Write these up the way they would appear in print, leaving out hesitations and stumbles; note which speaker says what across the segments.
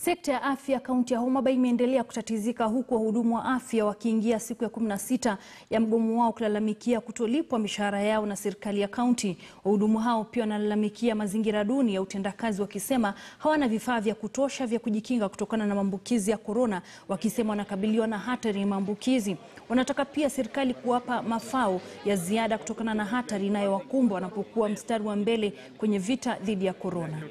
Speaker 1: Sekta ya afya kaunti ya Homa Bay imeendelea kutatizika huku wahudumu wa afya wakiingia siku ya 16 ya mgomo wao kulalamikia kutolipwa mishahara yao na serikali ya kaunti. Wahudumu hao pia wanalalamikia mazingira duni ya utendakazi wakisema hawana vifaa vya kutosha vya kujikinga kutokana na maambukizi ya korona, wakisema wanakabiliwa na hatari ya maambukizi. Wanataka pia serikali kuwapa mafao ya ziada kutokana na hatari inayowakumba wanapokuwa mstari wa mbele kwenye vita dhidi ya korona.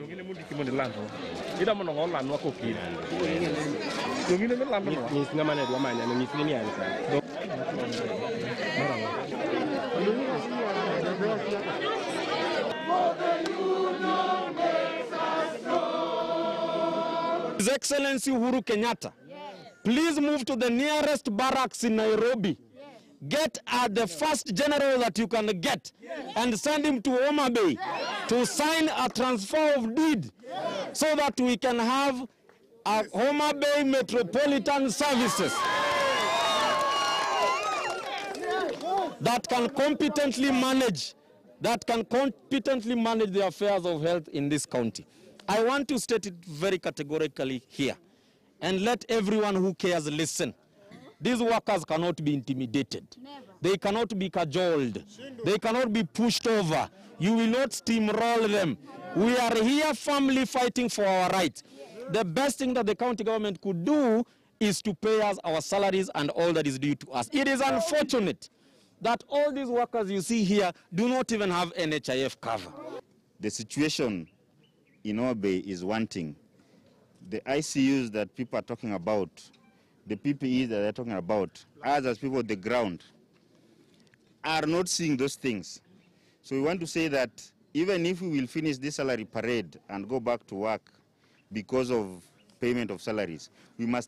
Speaker 2: His Excellency Uhuru Kenyatta, please move to the nearest barracks in Nairobi. Get the first general that you can get and send him to Homa Bay to sign a transfer of deed so that we can have a Homa Bay Metropolitan Services that can competently manage the affairs of health in this county. I want to state it very categorically here and let everyone who cares listen. These workers cannot be intimidated. Never. They cannot be cajoled. They cannot be pushed over. You will not steamroll them. We are here firmly fighting for our rights. The best thing that the county government could do is to pay us our salaries and all that is due to us. It is unfortunate that all these workers you see here do not even have NHIF cover.
Speaker 3: The situation in Homa Bay is one thing. The ICUs that people are talking about, the PPE that they're talking about, us as people on the ground are not seeing those things. So we want to say that even if we will finish this salary parade and go back to work because of payment of salaries, we must